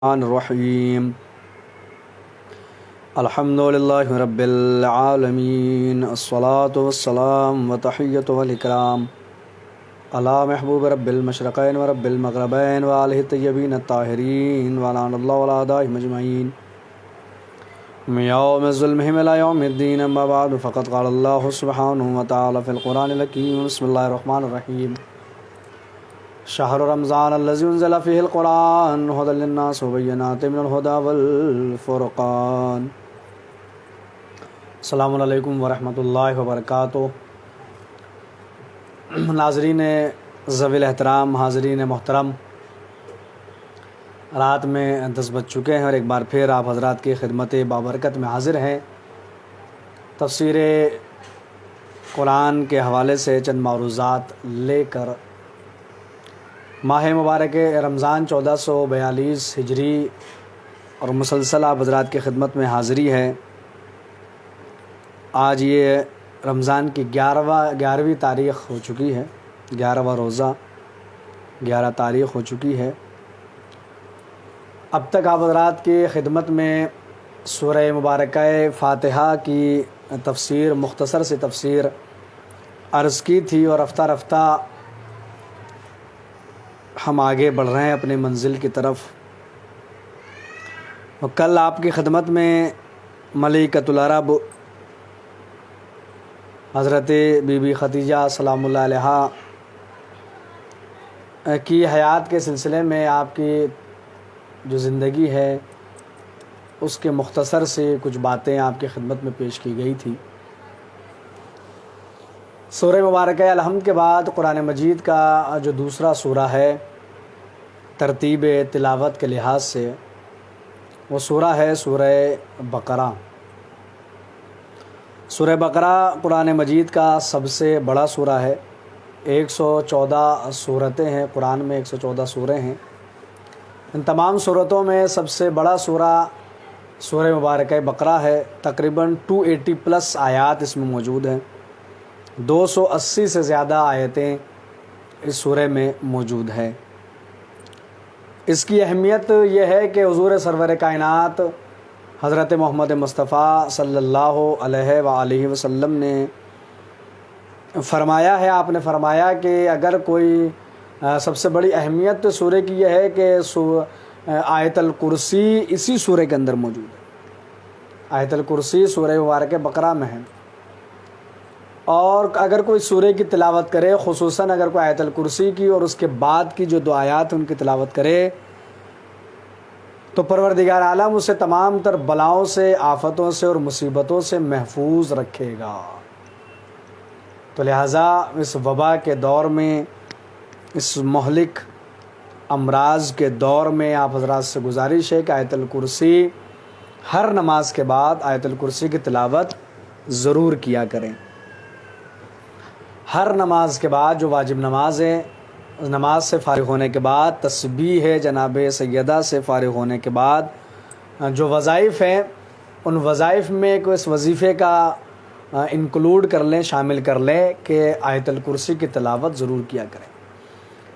الرحیم الحمدللہ رب العالمین الصلاة والسلام وتحیۃ والاکرام علی محبوب رب المشرقین و رب المغربین و آلہ الطیبین الطاہرین ولعن اللہ علی اعدائہم اجمعین من یوم ظلمہم الی یوم الدین اما بعد فقد قال اللہ سبحانہ وتعالی فی القرآن الحکیم بسم اللہ الرحمن الرحیم شہر رمضان الذی انزل فیہ القرآن ھدی للناس وبینات من الھدی والفرقان۔ السلام علیکم ورحمۃ اللہ وبرکاتہ۔ ناظرین ذوی الاحترام، حاضرین محترم، رات میں 10 بج چکے ہیں اور ایک بار پھر آپ حضرات کی خدمت بابرکت میں حاضر ہیں۔ تفسیر قرآن کے حوالے سے چند معروضات لے کر ماہ مبارک رمضان 1442 ہجری اور مسلسل آپ حضرات کی خدمت میں حاضری ہے۔ آج یہ رمضان کی 11ویں تاریخ ہو چکی ہے، 11واں روزہ 11 تاریخ ہو چکی ہے۔ اب تک آپ حضرات کی خدمت میں سورہ مبارکہ فاتحہ کی تفسیر، مختصر سی تفسیر عرض کی تھی اور رفتہ رفتہ ہم آگے بڑھ رہے ہیں اپنے منزل کی طرف۔ کل آپ کی خدمت میں ملکۃ العرب حضرت بی بی خدیجہ سلام اللہ علیہا کی حیات کے سلسلے میں آپ کی جو زندگی ہے اس کے مختصر سے کچھ باتیں آپ کی خدمت میں پیش کی گئی تھی۔ سورہ مبارکہ الحمد کے بعد قرآن مجید کا جو دوسرا سورہ ہے ترتیب تلاوت کے لحاظ سے، وہ سورہ ہے سورہ بقرہ۔ سورہ بقرہ قرآن مجید کا سب سے بڑا سورہ ہے۔ 114 صورتیں ہیں قرآن میں، 114 سوریں ہیں۔ ان تمام صورتوں میں سب سے بڑا سورہ سورہ مبارکہ بقرہ ہے۔ تقریباً 280 پلس آیات اس میں موجود ہیں، 280 سے زیادہ آیتیں اس سورہ میں موجود ہے۔ اس کی اہمیت یہ ہے کہ حضور سرور کائنات حضرت محمد مصطفیٰ صلی اللہ علیہ وآلہ وسلم نے فرمایا ہے، آپ نے فرمایا کہ اگر کوئی سب سے بڑی اہمیت سورہ کی یہ ہے کہ آیت الکرسی اسی سورہ کے اندر موجود ہے۔ آیت الکرسی سورہ مبارکہ بقرہ میں ہے، اور اگر کوئی سورہ کی تلاوت کرے، خصوصاً اگر کوئی آیت الکرسی کی اور اس کے بعد کی جو 2 آیات ان کی تلاوت کرے، تو پروردگار عالم اسے تمام تر بلاؤں سے، آفتوں سے اور مصیبتوں سے محفوظ رکھے گا۔ تو لہٰذا اس وبا کے دور میں، اس مہلک امراض کے دور میں آپ حضرات سے گزارش ہے کہ آیت الکرسی ہر نماز کے بعد آیت الکرسی کی تلاوت ضرور کیا کریں۔ ہر نماز کے بعد جو واجب نماز ہے، نماز سے فارغ ہونے کے بعد تسبیح ہے، جناب سیدہ سے فارغ ہونے کے بعد جو وظائف ہیں، ان وظائف میں کوئی اس وظیفے کا انکلوڈ کر لیں، شامل کر لیں کہ آیت الکرسی کی تلاوت ضرور کیا کریں۔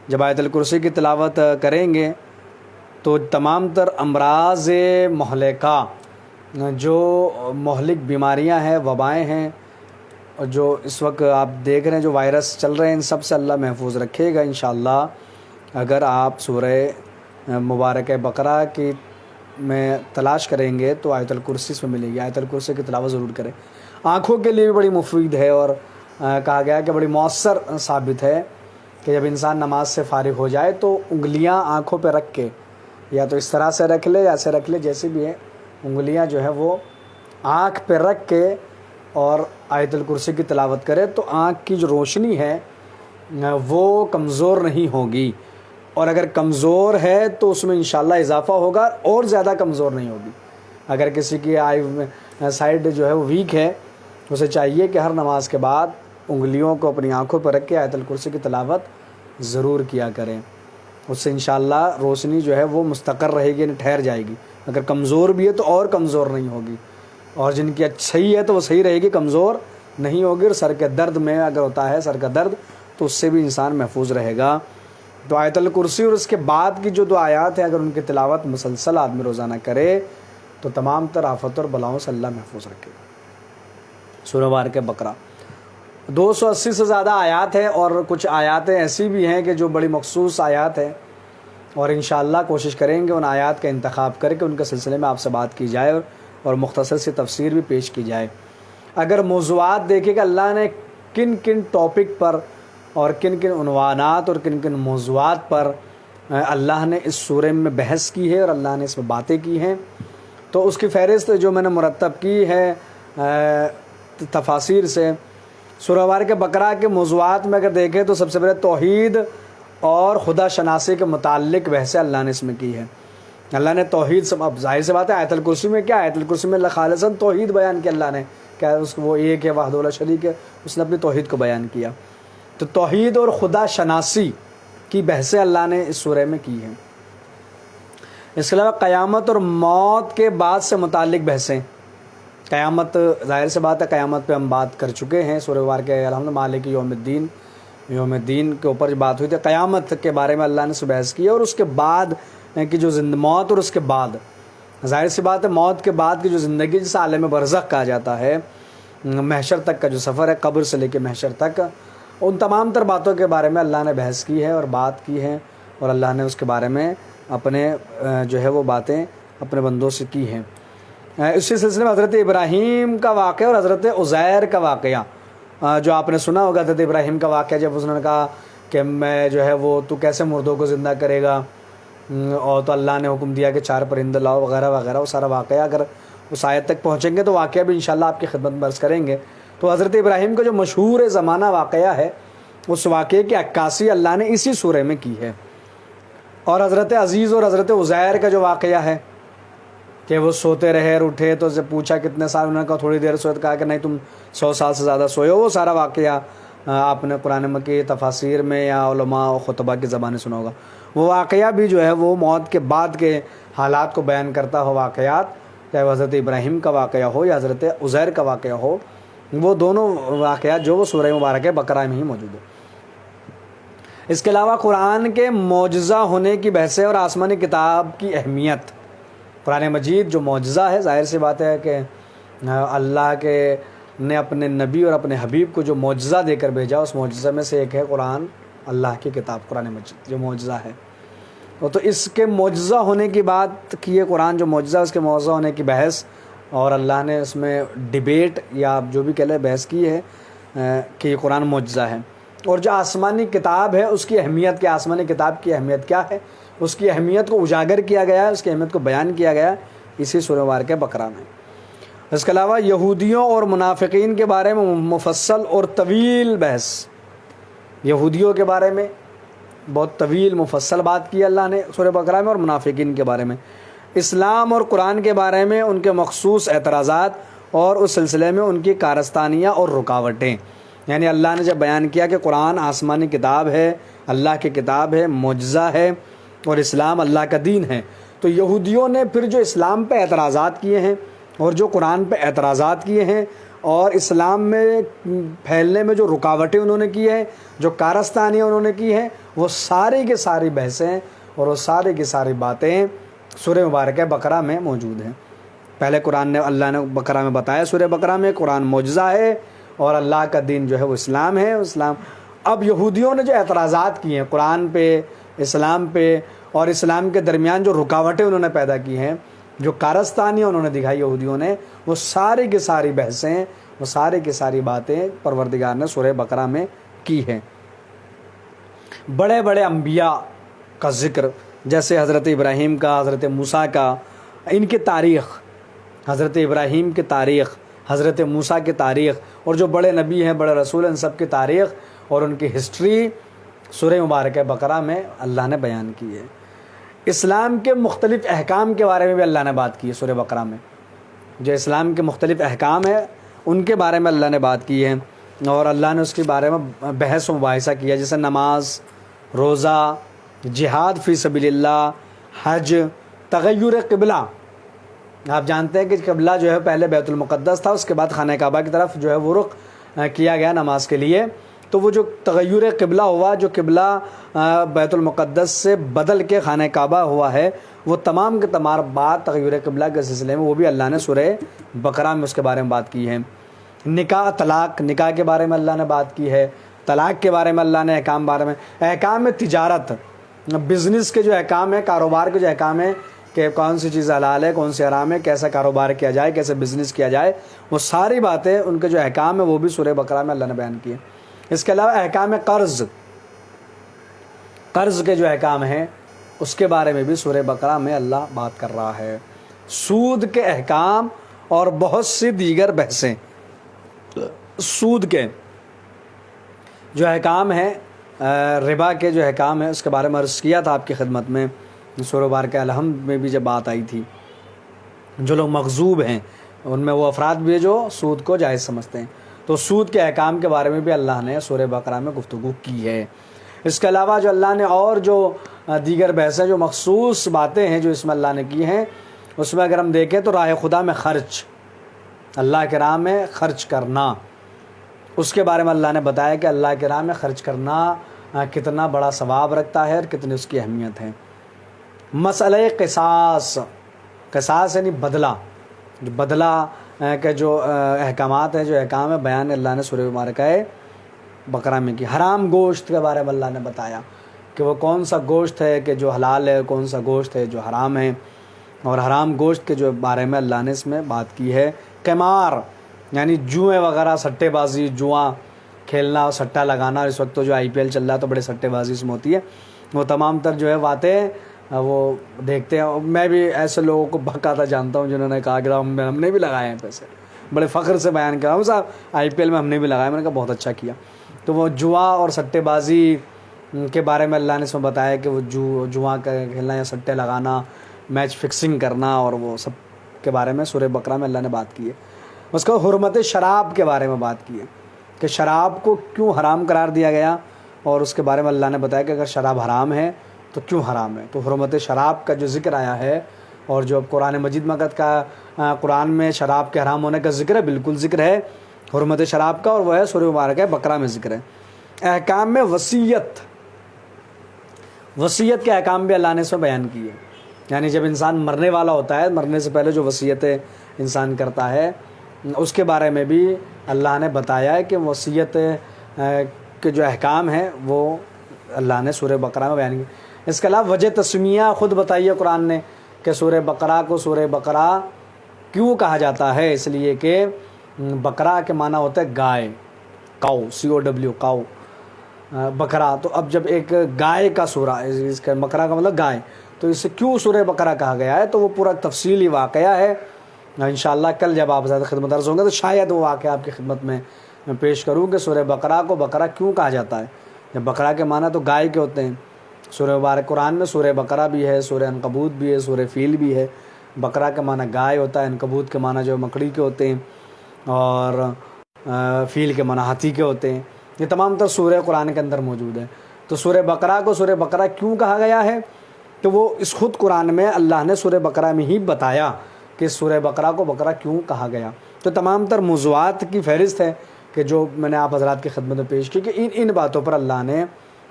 جب آیت الکرسی کی تلاوت کریں گے تو تمام تر امراض مہلکہ، جو مہلک بیماریاں ہیں، وبائیں ہیں، اور جو اس وقت آپ دیکھ رہے ہیں جو وائرس چل رہے ہیں، ان سب سے اللہ محفوظ رکھے گا انشاءاللہ۔ اگر آپ سورہ مبارکہ بقرہ کی میں تلاش کریں گے تو آیت الکرسی اس میں ملے گی۔ آیت الکرسی کی تلاوت ضرور کریں۔ آنکھوں کے لیے بھی بڑی مفید ہے، اور کہا گیا کہ بڑی مؤثر ثابت ہے کہ جب انسان نماز سے فارغ ہو جائے تو انگلیاں آنکھوں پہ رکھ کے، یا تو اس طرح سے رکھ لے یا ایسے رکھ لے، جیسے بھی ہے، انگلیاں جو ہے وہ آنکھ پہ رکھ کے اور آیت الکرسی کی تلاوت کرے تو آنکھ کی جو روشنی ہے وہ کمزور نہیں ہوگی، اور اگر کمزور ہے تو اس میں انشاءاللہ اضافہ ہوگا اور زیادہ کمزور نہیں ہوگی۔ اگر کسی کی آئی سائڈ جو ہے وہ ویک ہے، اسے چاہیے کہ ہر نماز کے بعد انگلیوں کو اپنی آنکھوں پر رکھ کے آیت الکرسی کی تلاوت ضرور کیا کریں۔ اس سے انشاءاللہ روشنی جو ہے وہ مستقر رہے گی، یعنی ٹھہر جائے گی۔ اگر کمزور بھی ہے تو اور کمزور نہیں ہوگی، اور جن کی صحیح ہے تو وہ صحیح رہے گی، کمزور نہیں ہوگی۔ اور سر کے درد میں اگر ہوتا ہے، سر کا درد، تو اس سے بھی انسان محفوظ رہے گا۔ تو آیت الکرسی اور اس کے بعد کی جو دو آیات ہیں، اگر ان کی تلاوت مسلسل آدمی روزانہ کرے تو تمام تر آفت اور بلاؤں سے اللہ محفوظ رکھے گا۔ سورہ مبارکہ بقرہ 280 سے زیادہ آیات ہیں، اور کچھ آیاتیں ایسی بھی ہیں کہ جو بڑی مخصوص آیات ہیں، اور انشاءاللہ کوشش کریں گے ان آیات کا انتخاب کر کے ان کے سلسلے میں آپ سے بات کی جائے اور مختصر سی تفسیر بھی پیش کی جائے۔ اگر موضوعات دیکھیں کہ اللہ نے کن کن ٹاپک پر اور کن کن عنوانات اور کن کن موضوعات پر اللہ نے اس سورہ میں بحث کی ہے اور اللہ نے اس میں باتیں کی ہیں، تو اس کی فہرست جو میں نے مرتب کی ہے تفاسیر سے، سورہ مبارکہ بقرہ کے موضوعات میں اگر دیکھیں تو سب سے پہلے توحید اور خدا شناسی کے متعلق بحث اللہ نے اس میں کی ہے۔ اللہ نے توحید سے، اب ظاہر سی بات ہے آیت الکرسی میں کیا ہے، آیت الکرسی میں خالصاً توحید بیان کیا اللہ نے، کیا وہ ایک ہے، وحدہ لا شریک ہے، اس نے اپنی توحید کو بیان کیا۔ تو توحید اور خدا شناسی کی بحثیں اللہ نے اس سورہ میں کی ہیں۔ اس کے علاوہ قیامت اور موت کے بعد سے متعلق بحثیں، قیامت ظاہر سے بات ہے قیامت پہ ہم بات کر چکے ہیں، سورہ مبارکہ الحمد مالک یوم الدین کے اوپر جو بات ہوئی تھی، قیامت کے بارے میں اللہ نے سے بحث کی، اور اس کے بعد کی جو موت اور اس کے بعد ظاہر سی بات ہے موت کے بعد کی جو زندگی جسے عالم برزخ کہا جاتا ہے، محشر تک کا جو سفر ہے، قبر سے لے کے محشر تک، ان تمام تر باتوں کے بارے میں اللہ نے بحث کی ہے اور بات کی ہے، اور اللہ نے اس کے بارے میں اپنے جو ہے وہ باتیں اپنے بندوں سے کی ہیں۔ اسی سلسلے میں حضرت ابراہیم کا واقعہ اور حضرت عزیر کا واقعہ جو آپ نے سنا ہوگا، حضرت ابراہیم کا واقعہ جب اس نے کہا کہ میں جو ہے وہ تو کیسے مردوں کو زندہ کرے گا، اور تو اللہ نے حکم دیا کہ 4 پرندے لاؤ وغیرہ وغیرہ، وہ سارا واقعہ اگر اس آیت تک پہنچیں گے تو واقعہ بھی انشاءاللہ آپ کی خدمت میں عرض کریں گے۔ تو حضرت ابراہیم کا جو مشہور زمانہ واقعہ ہے، اس واقعے کی عکاسی اللہ نے اسی سورہ میں کی ہے۔ اور حضرت عزیز اور حضرت عزیر کا جو واقعہ ہے کہ وہ سوتے رہے اور اٹھے تو جب پوچھا کتنے سال، انہوں نے کہا تھوڑی دیر سوئے، کہا کہ نہیں تم 100 سال سے زیادہ سوئے ہو، وہ سارا واقعہ آپ نے قرآن مکی کی تفاسیر میں یا علماء و خطبہ کی زبانیں سنا ہوگا۔ وہ واقعہ بھی جو ہے وہ موت کے بعد کے حالات کو بیان کرتا ہو واقعات، چاہے وہ حضرت ابراہیم کا واقعہ ہو یا حضرت عزیر کا واقعہ ہو، وہ دونوں واقعات جو وہ سورہ مبارکہ بقرہ میں ہی موجود ہے۔ اس کے علاوہ قرآن کے معجزہ ہونے کی بحثیں اور آسمانی کتاب کی اہمیت، قرآن مجید جو معجزہ ہے، ظاہر سی بات ہے کہ اللہ کے نے اپنے نبی اور اپنے حبیب کو جو معجزہ دے کر بھیجا، اس معجزہ میں سے ایک ہے قرآن، اللہ کی کتاب قرآن مجید جو معجزہ ہے۔ تو اس کے معجزہ ہونے کی بات کی ہے، قرآن جو معجزہ، اس کے معجزہ ہونے کی بحث، اور اللہ نے اس میں ڈیبیٹ یا آپ جو بھی کہہ لیں بحث کی ہے کہ یہ قرآن معجزہ ہے۔ اور جو آسمانی کتاب ہے اس کی اہمیت کیا، آسمانی کتاب کی اہمیت کیا ہے، اس کی اہمیت کو اجاگر کیا گیا ہے، اس کی اہمیت کو بیان کیا گیا ہے اسی سورہ مبارکہ بقرہ میں۔ اس کے علاوہ یہودیوں اور منافقین کے بارے میں مفصل اور طویل بحث، یہودیوں کے بارے میں بہت طویل مفصل بات کی اللہ نے سورہ بقرہ میں، اور منافقین کے بارے میں، اسلام اور قرآن کے بارے میں ان کے مخصوص اعتراضات اور اس سلسلے میں ان کی کارستانیاں اور رکاوٹیں، یعنی اللہ نے جب بیان کیا کہ قرآن آسمانی کتاب ہے، اللہ کی کتاب ہے، معجزہ ہے، اور اسلام اللہ کا دین ہے، تو یہودیوں نے پھر جو اسلام پہ اعتراضات کیے ہیں اور جو قرآن پہ اعتراضات کیے ہیں اور اسلام میں پھیلنے میں جو رکاوٹیں انہوں نے کی ہیں، جو کارستانیاں انہوں نے کی ہیں، وہ ساری کی ساری بحثیں اور وہ ساری کی ساری باتیں سورہ مبارکہ بقرہ میں موجود ہیں۔ پہلے قرآن نے اللہ نے بقرہ میں بتایا، سورہ بقرہ میں قرآن معجزہ ہے اور اللہ کا دین جو ہے وہ اسلام ہے، اسلام۔ اب یہودیوں نے جو اعتراضات کیے ہیں قرآن پہ، اسلام پہ، اور اسلام کے درمیان جو رکاوٹیں انہوں نے پیدا کی ہیں، جو کارستانیاں انہوں نے دکھائی یہودیوں نے، وہ ساری کی ساری بحثیں، وہ ساری کی ساری باتیں پروردگار نے سورہ بقرہ میں کی ہیں۔ بڑے بڑے انبیاء کا ذکر، جیسے حضرت ابراہیم کا، حضرت موسیٰ کا، ان کی تاریخ، حضرت ابراہیم کی تاریخ، حضرت موسیٰ کی تاریخ، اور جو بڑے نبی ہیں، بڑے رسول ہیں، ان سب کی تاریخ اور ان کی ہسٹری سورہ مبارکہ بقرہ میں اللہ نے بیان کی ہے۔ اسلام کے مختلف احکام کے بارے میں بھی اللہ نے بات کی ہے سورہ بقرہ میں، جو اسلام کے مختلف احکام ہیں ان کے بارے میں اللہ نے بات کی ہے، اور اللہ نے اس کے بارے میں بحث و مباحثہ کیا، جیسے نماز، روزہ، جہاد فی سبیل اللہ، حج، تغیر قبلہ۔ آپ جانتے ہیں کہ قبلہ جو ہے پہلے بیت المقدس تھا، اس کے بعد خانہ کعبہ کی طرف جو ہے وہ رخ کیا گیا نماز کے لیے، تو وہ جو تغیر قبلہ ہوا، جو قبلہ بیت المقدس سے بدل کے خانہ کعبہ ہوا ہے، وہ تمام کے تمام بات تغیر قبلہ کے سلسلے میں وہ بھی اللہ نے سورہ بقرہ میں اس کے بارے میں بات کی ہے۔ نکاح، طلاق، نکاح کے بارے میں اللہ نے بات کی ہے، طلاق کے بارے میں اللہ نے احکام تجارت، بزنس کے جو احکام ہیں، کاروبار کے جو احکام ہیں کہ کون سی چیز حلال ہے، کون سی حرام ہے، کیسا کاروبار کیا جائے، کیسے بزنس کیا جائے، وہ ساری باتیں ان کے جو احکام ہیں وہ بھی سورہ بقرہ میں اللہ نے بیان کیے۔ اس کے علاوہ احکام قرض کے جو احکام ہیں اس کے بارے میں بھی سورہ بقرہ میں اللہ بات کر رہا ہے۔ سود کے احکام اور بہت سی دیگر بحثیں، سود کے جو احکام ہیں، ربا کے جو احکام ہیں، اس کے بارے میں عرض کیا تھا آپ کی خدمت میں سورہ بارکہ الحمد میں بھی جب بات آئی تھی۔ جو لوگ مغضوب ہیں ان میں وہ افراد بھی ہیں جو سود کو جائز سمجھتے ہیں، تو سود کے احکام کے بارے میں بھی اللہ نے سورہ بقرہ میں گفتگو کی ہے۔ اس کے علاوہ جو اللہ نے اور جو دیگر بحثیں، جو مخصوص باتیں ہیں جو اس میں اللہ نے کی ہیں، اس میں اگر ہم دیکھیں تو راہ خدا میں خرچ، اللہ کے راہ میں خرچ کرنا، اس کے بارے میں اللہ نے بتایا کہ اللہ کے راہ میں خرچ کرنا کتنا بڑا ثواب رکھتا ہے اور کتنی اس کی اہمیت ہے۔ مسئلہ قصاص یعنی بدلہ کے جو احکامات ہیں، جو احکام ہے، بیان اللہ نے سورہ مبارکہ بقرہ میں کی۔ حرام گوشت کے بارے میں اللہ نے بتایا کہ وہ کون سا گوشت ہے کہ جو حلال ہے، کون سا گوشت ہے جو حرام ہے، اور حرام گوشت کے جو بارے میں اللہ نے اس میں بات کی ہے۔ قمار یعنی جوئیں وغیرہ، سٹے بازی، جوا کھیلنا، سٹا لگانا، اس وقت تو جو IPL چل رہا ہے تو بڑے سٹے بازی اس میں ہوتی ہے، وہ تمام تر جو ہے باتیں وہ دیکھتے ہیں۔ میں بھی ایسے لوگوں کو باقاعدہ جانتا ہوں جنہوں نے کہا کہ ہم نے بھی لگائے ہیں پیسے، بڑے فخر سے بیان کر رہا ہوں صاحب IPL میں ہم نے بھی لگایا۔ میں نے کہا بہت اچھا کیا۔ تو وہ جوا اور سٹے بازی کے بارے میں اللہ نے اس میں بتایا کہ وہ جوا کھیلنا یا سٹے لگانا، میچ فکسنگ کرنا، اور وہ سب کے بارے میں سورہ بقرہ میں اللہ نے بات کی ہے۔ اس کو حرمت شراب کے بارے میں بات کی ہے کہ شراب کو کیوں حرام قرار دیا گیا، اور اس کے بارے میں اللہ نے بتایا کہ اگر شراب حرام ہے تو کیوں حرام ہے۔ تو حرمت شراب کا جو ذکر آیا ہے، اور جو قرآن مجید میں قرآن میں شراب کے حرام ہونے کا ذکر ہے، بالکل ذکر ہے حرمت شراب کا، اور وہ ہے سورہ مبارکہ بقرہ میں ذکر ہے۔ احکام میں وصیت کے احکام بھی اللہ نے اس میں بیان کیے، یعنی جب انسان مرنے والا ہوتا ہے، مرنے سے پہلے جو وصیتیں انسان کرتا ہے، اس کے بارے میں بھی اللہ نے بتایا ہے کہ وصیت کے جو احکام ہیں وہ اللہ نے سورہ بقرہ میں بیان کیے۔ اس کے علاوہ وجہ تسمیہ خود بتائیے قرآن نے کہ سورہ بقرہ کو سورہ بقرہ کیوں کہا جاتا ہے؟ اس لیے کہ بقرہ کے معنی ہوتا ہے گائے، COW کاؤ، بقرہ۔ تو اب جب ایک گائے کا سورہ، اس کا بقرہ کا مطلب گائے، تو اسے کیوں سورہ بقرہ کہا گیا ہے؟ تو وہ پورا تفصیلی واقعہ ہے۔ انشاءاللہ کل جب آپ زیادہ خدمت عرض ہوں گے تو شاید وہ واقعہ آپ کی خدمت میں پیش کروں کہ سورہ بقرہ کو بقرہ کیوں کہا جاتا ہے۔ جب بقرہ کے معنی تو گائے کے ہوتے ہیں۔ سورہ مبارک قرآن میں سورہ بقرہ بھی ہے، سورہ عنکبوت بھی ہے، سورہ فیل بھی ہے۔ بقرہ کے معنی گائے ہوتا ہے، عنکبوت کے معنی جو مکڑی کے ہوتے ہیں، اور فیل کے معنی ہاتھی کے ہوتے ہیں۔ یہ تمام تر سورہ قرآن کے اندر موجود ہے۔ تو سورہ بقرہ کو سورہ بقرہ کیوں کہا گیا ہے؟ تو وہ اس خود قرآن میں اللہ نے سورہ بقرہ میں ہی بتایا کہ سورہ بقرہ کو بقرہ کیوں کہا گیا۔ تو تمام تر موضوعات کی فہرست ہے کہ جو میں نے آپ حضرات کی خدمت میں پیش کی کہ ان باتوں پر اللہ نے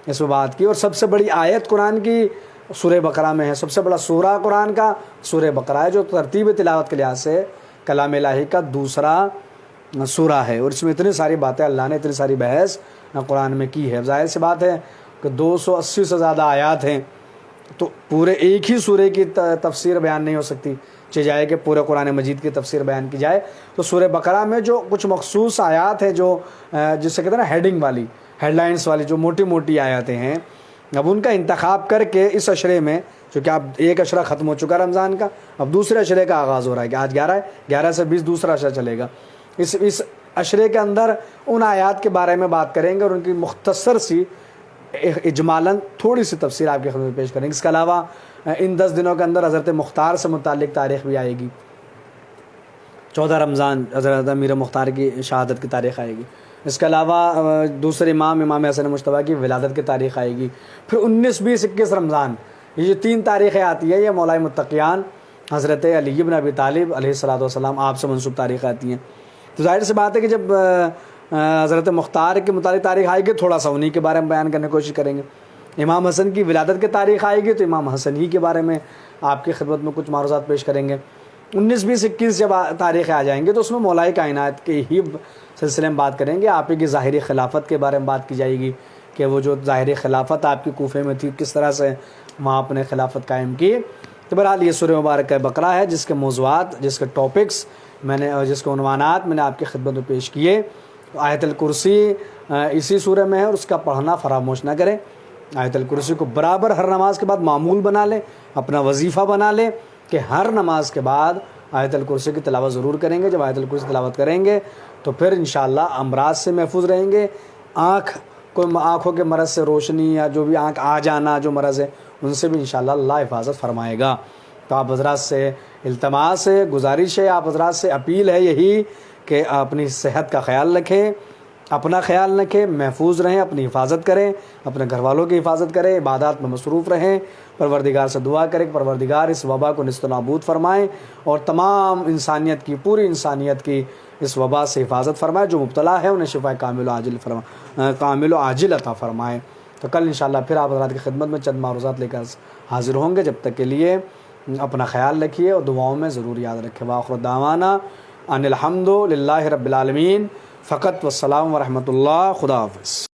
اس میں بات کی۔ اور سب سے بڑی آیت قرآن کی سورہ بقرہ میں ہے، سب سے بڑا سورہ قرآن کا سورہ بقرہ ہے، جو ترتیب تلاوت کے لحاظ سے کلام الہی کا دوسرا سورہ ہے، اور اس میں اتنی ساری باتیں اللہ نے، اتنی ساری بحث قرآن میں کی ہے۔ ظاہر سی بات ہے کہ 280 سے زیادہ آیات ہیں، تو پورے ایک ہی سورہ کی تفسیر بیان نہیں ہو سکتی، چاہے جائے کہ پورے قرآن مجید کی تفسیر بیان کی جائے۔ تو سورہ بقرہ میں جو کچھ مخصوص آیات ہیں، جو جسے کہتے ہیں نا ہیڈنگ والی، ہیڈ لائنس والی، جو موٹی موٹی آیاتیں ہیں، اب ان کا انتخاب کر کے اس عشرے میں، چونکہ اب ایک عشرہ ختم ہو چکا رمضان کا، اب دوسرے عشرے کا آغاز ہو رہا ہے کہ آج 11 ہے، 11 سے 20 دوسرا عشرہ چلے گا۔ اس عشرے کے اندر ان آیات کے بارے میں بات کریں گے، اور ان کی مختصر سی اجمالاً تھوڑی سی تفسیر آپ کی خدمت میں پیش کریں گے۔ اس کے علاوہ ان 10 دنوں کے اندر حضرت مختار سے متعلق تاریخ بھی آئے گی، 14 رمضان حضرت امیر مختار کی شہادت کی تاریخ آئے گی۔ اس کے علاوہ دوسرے امام حسن مجتبیٰ کی ولادت کی تاریخ آئے گی۔ پھر 19، 20، 21 رمضان، یہ جو 3 تاریخیں آتی ہیں، یہ مولائے متقیان حضرت علی بن ابی طالب علیہ الصلوۃ والسلام آپ سے منسوب تاریخ آتی ہیں۔ تو ظاہر سی بات ہے کہ جب حضرت مختار کے متعلق تاریخ آئے گی، تھوڑا سا انہی کے بارے میں بیان کرنے کی کوشش کریں گے۔ امام حسن کی ولادت کی تاریخ آئے گی تو امام حسن ہی کے بارے میں آپ کی خدمت میں کچھ معروضات پیش کریں گے۔ 19، 20، 21 جب تاریخیں آ جائیں گے تو اس میں مولائے کائنات کے ہی سلسلے میں بات کریں گے۔ آپ ہی کی ظاہری خلافت کے بارے میں بات کی جائے گی کہ وہ جو ظاہری خلافت آپ کی کوفے میں تھی کس طرح سے وہاں اپنے خلافت قائم کی۔ تو بہرحال یہ سورہ مبارکہ بقرہ ہے جس کے موضوعات، جس کے ٹاپکس میں نے، جس کے عنوانات میں نے آپ کی خدمت میں پیش کیے۔ آیت الکرسی اسی سورہ میں ہے اور اس کا پڑھنا فراموش نہ کریں۔ آیت الکرسی کو برابر ہر نماز کے بعد معمول بنا لیں، اپنا وظیفہ بنا لیں کہ ہر نماز کے بعد آیت الکرسی کی تلاوت ضرور کریں گے۔ جب آیت الکرسی تلاوت کریں گے تو پھر انشاءاللہ امراض سے محفوظ رہیں گے۔ آنکھوں کے مرض سے، روشنی یا جو بھی آنکھ آ جانا جو مرض ہے ان سے بھی انشاءاللہ اللہ حفاظت فرمائے گا۔ تو آپ حضرات سے التماس ہے، گزارش ہے، آپ حضرات سے اپیل ہے یہی کہ اپنی صحت کا خیال رکھیں، اپنا خیال رکھیں، محفوظ رہیں، اپنی حفاظت کریں، اپنے گھر والوں کی حفاظت کریں، عبادات میں مصروف رہیں، پروردگار سے دعا کریں کہ پروردگار اس وبا کو نیست و نابود فرمائیں اور تمام انسانیت کی، پوری انسانیت کی اس وبا سے حفاظت فرمائے۔ جو مبتلا ہے انہیں شفا کامل و عاجل عطا فرمائے۔ تو کل انشاءاللہ پھر آپ حضرات کی خدمت میں چند معروضات لے کر حاضر ہوں گے۔ جب تک کے لیے اپنا خیال رکھیے اور دعاؤں میں ضرور یاد رکھیں۔ وآخر دعوانا ان الحمد للہ رب العالمین۔ فقط والسلام ورحمۃ اللہ۔ خدا حافظ۔